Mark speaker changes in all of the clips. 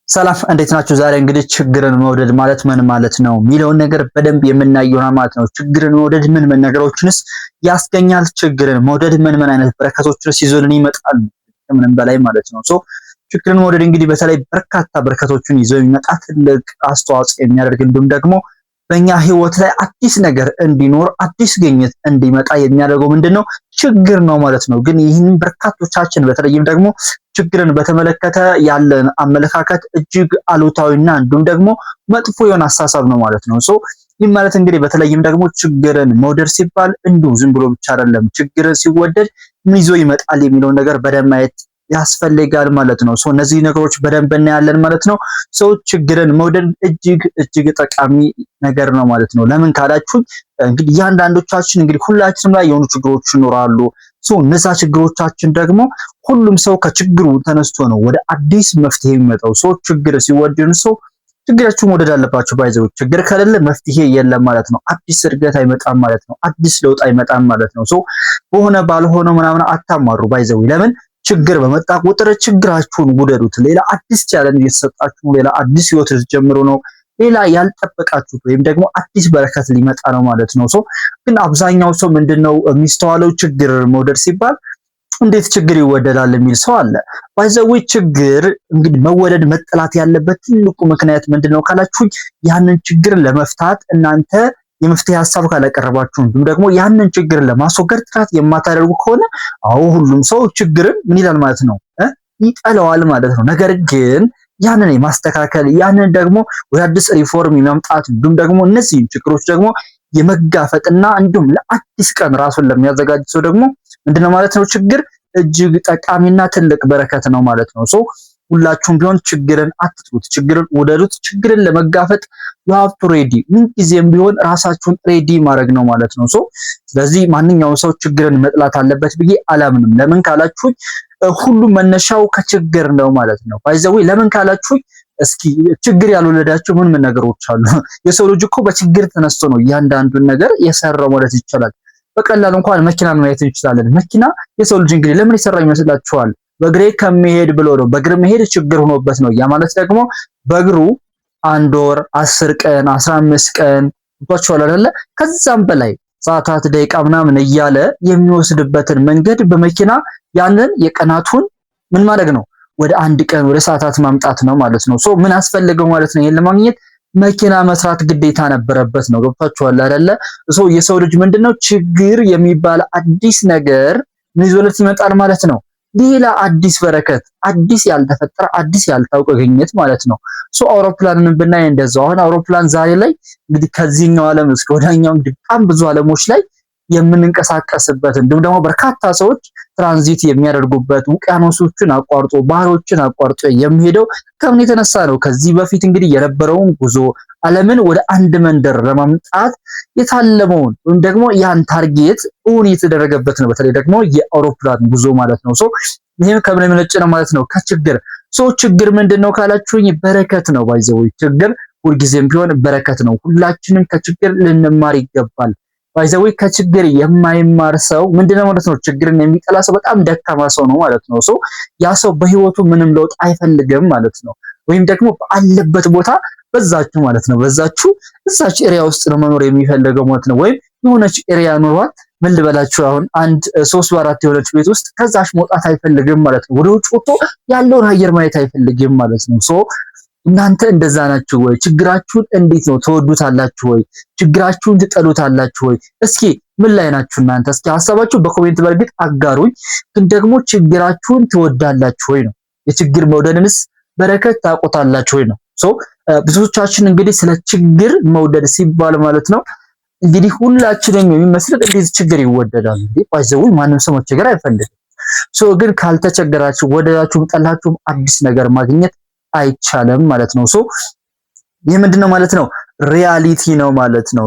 Speaker 1: ሰላም እንዴት ናችሁ? ዛሬ እንግዲህ ችግርን መውደድ ማለት ምን ማለት ነው የሚለውን ነገር በደንብ የምናይ ይሆናል ማለት ነው። ችግርን መውደድ ምን ነገሮችንስ ያስገኛል? ችግርን መውደድ ምን አይነት በረከቶችንስ ይዞልን ይመጣል? ከምንም በላይ ማለት ነው። ችግርን መውደድ እንግዲህ በተለይ በርካታ በረከቶችን ይዞ የሚመጣ ትልቅ አስተዋጽኦ የሚያደርግ እንዲሁም ደግሞ በእኛ ህይወት ላይ አዲስ ነገር እንዲኖር አዲስ ግኝት እንዲመጣ የሚያደርገው ምንድነው? ችግር ነው ማለት ነው። ግን ይህንን በርካቶቻችን በተለይም ደግሞ ችግርን በተመለከተ ያለን አመለካከት እጅግ አሉታዊና እንዲሁም ደግሞ መጥፎ የሆነ አስተሳሰብ ነው ማለት ነው። ይህ ማለት እንግዲህ በተለይም ደግሞ ችግርን መውደድ ሲባል እንዲሁ ዝም ብሎ ብቻ አይደለም። ችግርን ሲወደድ ምን ይዞ ይመጣል የሚለውን ነገር በደንብ ማየት ያስፈልጋል ማለት ነው። እነዚህ ነገሮች በደንብ እናያለን ማለት ነው። ችግርን መውደድ እጅግ ጠቃሚ ነገር ነው ማለት ነው። ለምን ካላችሁ እንግዲህ እያንዳንዶቻችን እንግዲህ ሁላችንም ላይ የሆኑ ችግሮች ይኖራሉ። እነዛ ችግሮቻችን ደግሞ ሁሉም ሰው ከችግሩ ተነስቶ ነው ወደ አዲስ መፍትሄ የሚመጣው። ችግር ሲወደድ ችግራችሁን መውደድ አለባችሁ። ባይዘው ችግር ከሌለ መፍትሄ የለም ማለት ነው። አዲስ እድገት አይመጣም ማለት ነው። አዲስ ለውጥ አይመጣም ማለት ነው። በሆነ ባልሆነ ምናምን አታማሩ። ባይዘው ለምን ችግር በመጣ ቁጥር ችግራችሁን ውደዱት። ሌላ አዲስ ቻሌንጅ እየተሰጣችሁ ሌላ አዲስ ህይወት ልትጀምሩ ነው። ሌላ ያልጠበቃችሁት ወይም ደግሞ አዲስ በረከት ሊመጣ ነው ማለት ነው። ግን አብዛኛው ሰው ምንድነው የሚስተዋለው? ችግር መውደድ ሲባል እንዴት ችግር ይወደዳል የሚል ሰው አለ። ባይዘው ችግር እንግዲህ መወደድ መጠላት ያለበት ትልቁ ምክንያት ምንድነው ካላችሁኝ ያንን ችግር ለመፍታት እናንተ የመፍትሄ ሐሳብ ካላቀረባችሁ እንዲሁም ደግሞ ያንን ችግር ለማስወገድ ጥረት የማታደርጉ ከሆነ ሁሉም ሰው ችግርን ምን ይላል ማለት ነው ይጠላዋል ማለት ነው። ነገር ግን ያንን የማስተካከል ያንን ደግሞ ወደ አዲስ ሪፎርም የማምጣት እንዲሁም ደግሞ እነዚህ ችግሮች ደግሞ የመጋፈጥና እንዲሁም ለአዲስ ቀን ራሱን ለሚያዘጋጅ ሰው ደግሞ ምንድነው ማለት ነው ችግር እጅግ ጠቃሚና ትልቅ በረከት ነው ማለት ነው። ሁላችሁም ቢሆን ችግርን አትጥሉት፣ ችግርን ውደዱት። ችግርን ለመጋፈጥ you have to ready ምን ጊዜም ቢሆን ራሳችሁን ሬዲ ማድረግ ነው ማለት ነው። ስለዚህ ማንኛውም ሰው ችግርን መጥላት አለበት ብዬ አላምንም። ለምን ካላችሁ ሁሉም መነሻው ከችግር ነው ማለት ነው። ባይዘው ለምን ካላችሁ እስኪ ችግር ያልወለዳቸው ምን ነገሮች አሉ? የሰው ልጅ እኮ በችግር ተነስቶ ነው እያንዳንዱን ነገር የሰራው ማለት ይቻላል። በቀላሉ እንኳን መኪናን ማየት እንችላለን። መኪና የሰው ልጅ እንግዲህ ለምን ይሰራ ይመስላችኋል? በእግሬ ከመሄድ ብሎ ነው። በእግር መሄድ ችግር ሆኖበት ነው። ያ ማለት ደግሞ በእግሩ 1 ወር 10 ቀን 15 ቀን እንኳን አይደለ ከዛም በላይ ሰዓታት ደቂቃ ምናምን እያለ የሚወስድበትን መንገድ በመኪና ያንን የቀናቱን ምን ማድረግ ነው ወደ 1 ቀን ወደ ሰዓታት ማምጣት ነው ማለት ነው። ምን አስፈልገው ማለት ነው? ይሄን ለማግኘት መኪና መስራት ግዴታ ነበረበት ነው። ገብታችኋል አይደለ? የሰው ልጅ ምንድነው ችግር የሚባል አዲስ ነገር ምን ይዞለት ይመጣል ማለት ነው? ሌላ አዲስ በረከት፣ አዲስ ያልተፈጠረ አዲስ ያልታወቀ ግኝት ማለት ነው። አውሮፕላንን ብናይ እንደዛው አሁን አውሮፕላን ዛሬ ላይ እንግዲህ ከዚህኛው ዓለም እስከ ወዲያኛው እንግዲህ በጣም ብዙ ዓለሞች ላይ የምንንቀሳቀስበት እንዲሁም ደግሞ በርካታ ሰዎች ትራንዚት የሚያደርጉበት ውቅያኖሶችን አቋርጦ ባህሮችን አቋርጦ የሚሄደው ከምን የተነሳ ነው? ከዚህ በፊት እንግዲህ የነበረውን ጉዞ ዓለምን ወደ አንድ መንደር ለማምጣት የታለመውን ወይም ደግሞ ያን ታርጌት እውን የተደረገበት ነው። በተለይ ደግሞ የአውሮፕላን ጉዞ ማለት ነው። ይሄም ከምን የመነጨ ነው ማለት ነው? ከችግር። ችግር ምንድነው ካላችሁኝ በረከት ነው። ባይዘው ችግር ሁልጊዜም ቢሆን በረከት ነው። ሁላችንም ከችግር ልንማር ይገባል። ባይዘው ከችግር የማይማር ሰው ምንድነው ማለት ነው? ችግርን የሚጠላ ሰው በጣም ደካማ ሰው ነው ማለት ነው። ያ ሰው በህይወቱ ምንም ለውጥ አይፈልግም ማለት ነው። ወይም ደግሞ ባለበት ቦታ በዛችሁ ማለት ነው እዛች ኤሪያ ውስጥ ነው መኖር የሚፈልገው ማለት ነው። ወይም የሆነች ኤሪያ ኑሯት ምን ልበላችሁ አሁን አንድ 3 በ4 የሆነች ቤት ውስጥ ከዛች መውጣት አይፈልግም ማለት ነው። ወደ ውጭ ወጥቶ ያለውን አየር ማየት አይፈልግም ማለት ነው። እናንተ እንደዛ ናችሁ ወይ? ችግራችሁን እንዴት ነው ተወዱታላችሁ ወይ? ችግራችሁን ትጠሉታላችሁ ወይ? እስኪ ምን ላይ ናችሁ እናንተ? እስኪ ሐሳባችሁ በኮሜንት በርግጥ አጋሩኝ። ግን ደግሞ ችግራችሁን ትወዳላችሁ ወይ ነው? የችግር መውደድንስ በረከት ታውቁታላችሁ ወይ ነው? ብዙዎቻችን እንግዲህ ስለ ችግር መውደድ ሲባል ማለት ነው እንግዲህ ሁላችንም የሚመስልን እንዴት ችግር ይወደዳል እንዴ? ባይዘው ማንም ሰው መቸገር አይፈልግም። ግን ካልተቸገራችሁ ወደዳችሁም ጠላችሁም አዲስ ነገር ማግኘት አይቻልም ማለት ነው። ይህ ምንድነው ማለት ነው? ሪያሊቲ ነው ማለት ነው።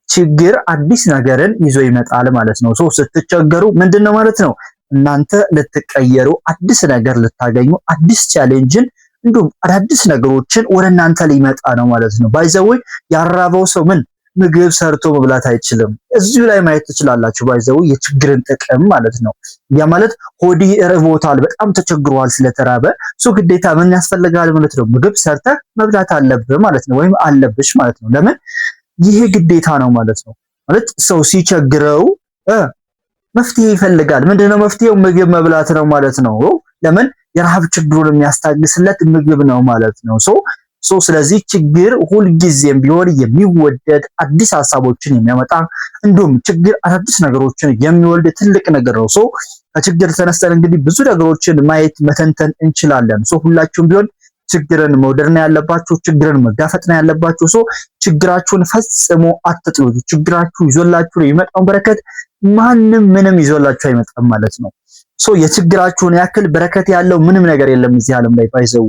Speaker 1: ችግር አዲስ ነገርን ይዞ ይመጣል ማለት ነው። ስትቸገሩ ምንድነው ማለት ነው? እናንተ ልትቀየሩ አዲስ ነገር ልታገኙ አዲስ ቻሌንጅን እንዲሁም አዳዲስ ነገሮችን ወደ እናንተ ሊመጣ ነው ማለት ነው። ባይዘው ያራበው ሰው ምግብ ሰርቶ መብላት አይችልም። እዚሁ ላይ ማየት ትችላላችሁ ባይዘው የችግርን ጥቅም ማለት ነው። ያ ማለት ሆዲ ርቦታል፣ በጣም ተቸግሯል፣ ስለተራበ ግዴታ ምን ያስፈልጋል ማለት ነው? ምግብ ሰርተህ መብላት አለብህ ማለት ነው፣ ወይም አለብሽ ማለት ነው። ለምን? ይሄ ግዴታ ነው ማለት ነው። ማለት ሰው ሲቸግረው መፍትሄ ይፈልጋል። ምንድነው መፍትሄው? ምግብ መብላት ነው ማለት ነው። ለምን? የረሃብ ችግሩን የሚያስታግስለት ምግብ ነው ማለት ነው። ስለዚህ ችግር ሁልጊዜም ቢሆን የሚወደድ አዲስ ሀሳቦችን የሚያመጣ እንዲሁም ችግር አዳዲስ ነገሮችን የሚወልድ ትልቅ ነገር ነው። ከችግር ተነስተን እንግዲህ ብዙ ነገሮችን ማየት መተንተን እንችላለን። ሁላችሁም ቢሆን ችግርን መውደድ ነው ያለባችሁ፣ ችግርን መጋፈጥ ነው ያለባችሁ። ችግራችሁን ፈጽሞ አትጥሉት። ችግራችሁ ይዞላችሁ የሚመጣውን በረከት ማንም ምንም ይዞላችሁ አይመጣም ማለት ነው። የችግራችሁን ያክል በረከት ያለው ምንም ነገር የለም እዚህ ዓለም ላይ ባይዘው።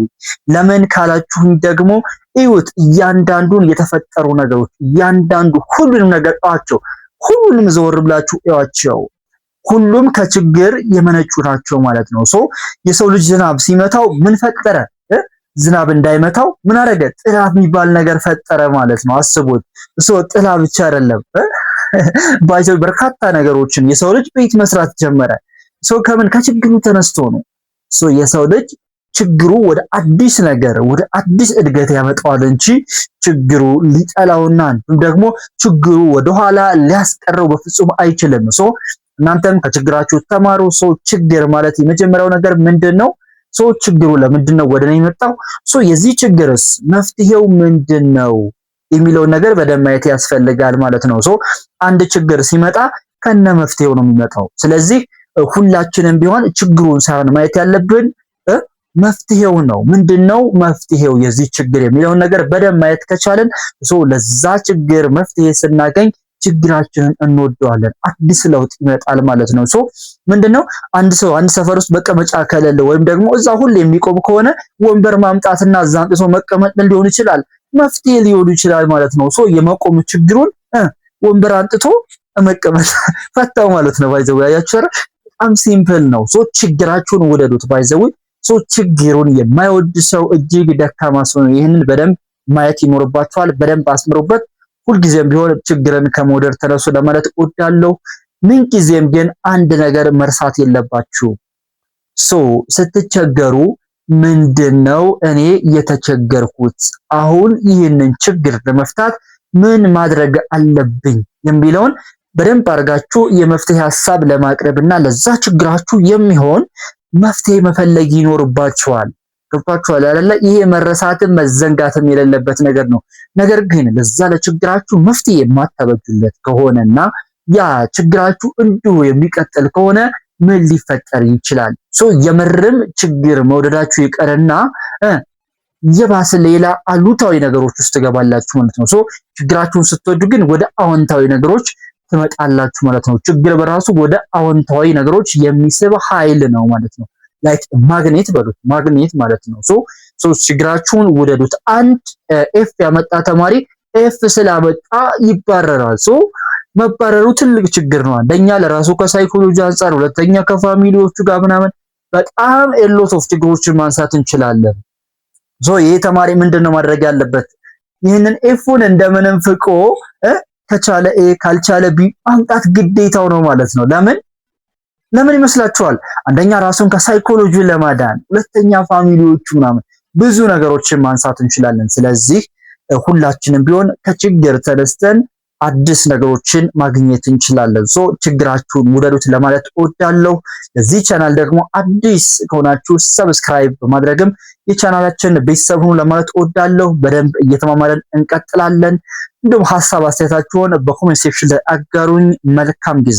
Speaker 1: ለምን ካላችሁኝ ደግሞ እዩት፣ እያንዳንዱን የተፈጠሩ ነገሮች እያንዳንዱ ሁሉንም ነገር እዩዋቸው። ሁሉንም ዘወር ብላችሁ እዩዋቸው። ሁሉም ከችግር የመነጩ ናቸው ማለት ነው። የሰው ልጅ ዝናብ ሲመታው ምን ፈጠረ? ዝናብ እንዳይመታው ምን አደረገ? ጥላ የሚባል ነገር ፈጠረ ማለት ነው። አስቡት። ጥላ ብቻ አይደለም ባይዘው በርካታ ነገሮችን የሰው ልጅ ቤት መስራት ጀመረ። ከምን? ከችግሩ ተነስቶ ነው። የሰው ልጅ ችግሩ ወደ አዲስ ነገር ወደ አዲስ እድገት ያመጣዋል እንጂ ችግሩ ሊጠላውና ደግሞ ችግሩ ወደኋላ ሊያስቀረው በፍጹም አይችልም። እናንተም ከችግራችሁ ተማሩ። ችግር ማለት የመጀመሪያው ነገር ምንድነው? ችግሩ ለምንድነው ወደኔ የመጣው? የዚህ ችግርስ መፍትሄው ምንድነው የሚለውን ነገር በደንብ ማየት ያስፈልጋል ማለት ነው። አንድ ችግር ሲመጣ ከነ መፍትሄው ነው የሚመጣው። ስለዚህ ሁላችንም ቢሆን ችግሩን ሳይሆን ማየት ያለብን መፍትሄው ነው። ምንድነው መፍትሄው የዚህ ችግር የሚለውን ነገር በደንብ ማየት ከቻለን ለዛ ችግር መፍትሄ ስናገኝ ችግራችንን እንወደዋለን፣ አዲስ ለውጥ ይመጣል ማለት ነው። ምንድነው አንድ ሰው አንድ ሰፈር ውስጥ መቀመጫ ከሌለ ወይም ደግሞ እዛ ሁሌ የሚቆም ከሆነ ወንበር ማምጣትና እዛ አንጥሶ መቀመጥ ሊሆን ይችላል መፍትሄ ሊሆን ይችላል ማለት ነው። የመቆም ችግሩን ወንበር አንጥቶ መቀመጥ ፈታው ማለት ነው። ባይዘው ያያችሁ በጣም ሲምፕል ነው። ችግራችሁን ውደዱት። ባይዘው ችግሩን የማይወድ ሰው እጅግ ደካማ ሰው ነው። ይህንን በደንብ ማየት ይኖርባችኋል። በደንብ አስምሩበት። ሁልጊዜም ቢሆን ችግርን ከመውደድ ተነሱ ለማለት እወዳለሁ። ምንጊዜም ግን አንድ ነገር መርሳት የለባችሁ። ስትቸገሩ ምንድነው እኔ የተቸገርኩት፣ አሁን ይህንን ችግር ለመፍታት ምን ማድረግ አለብኝ የሚለውን በደንብ አድርጋችሁ የመፍትሄ ሐሳብ ለማቅረብና ለዛ ችግራችሁ የሚሆን መፍትሄ መፈለግ ይኖርባችኋል። ገብቷችኋል አይደለ? ይሄ መረሳትም መዘንጋትም የሌለበት ነገር ነው። ነገር ግን ለዛ ለችግራችሁ መፍትሄ የማታበጁለት ከሆነና ያ ችግራችሁ እንዲሁ የሚቀጥል ከሆነ ምን ሊፈጠር ይችላል? የምርም ችግር መውደዳችሁ ይቀርና የባሰ ሌላ አሉታዊ ነገሮች ውስጥ ትገባላችሁ ማለት ነው። ችግራችሁን ስትወዱ ግን ወደ አዎንታዊ ነገሮች ትመጣላችሁ ማለት ነው። ችግር በራሱ ወደ አዎንታዊ ነገሮች የሚስብ ኃይል ነው ማለት ነው። ላይክ ማግኔት በሉት፣ ማግኔት ማለት ነው። ችግራችሁን ውደዱት። አንድ ኤፍ ያመጣ ተማሪ ኤፍ ስላመጣ ይባረራል። መባረሩ ትልቅ ችግር ነው። አንደኛ ለራሱ ከሳይኮሎጂ አንፃር፣ ሁለተኛ ከፋሚሊዎቹ ጋር ምናምን በጣም ኤሎት ኦፍ ችግሮችን ማንሳት እንችላለን። ይሄ ተማሪ ምንድነው ማድረግ ያለበት? ይህንን ኤፉን እንደምንም ፍቆ ከቻለ ኤ ካልቻለ ቢ ማምጣት ግዴታው ነው ማለት ነው። ለምን ይመስላችኋል? አንደኛ ራሱን ከሳይኮሎጂ ለማዳን፣ ሁለተኛ ፋሚሊዎቹ ምናምን ብዙ ነገሮችን ማንሳት እንችላለን። ስለዚህ ሁላችንም ቢሆን ከችግር ተነስተን አዲስ ነገሮችን ማግኘት እንችላለን። ችግራችሁን ውደዱት ለማለት እወዳለሁ። ለዚህ ቻናል ደግሞ አዲስ ከሆናችሁ ሰብስክራይብ በማድረግም የቻናላችን ቤተሰብ ሁኑ ለማለት እወዳለሁ። በደንብ እየተማማረን እንቀጥላለን። እንዲሁም ሐሳብ አስተያየታችሁን በኮሜንት ሴክሽን ላይ አጋሩኝ። መልካም ጊዜ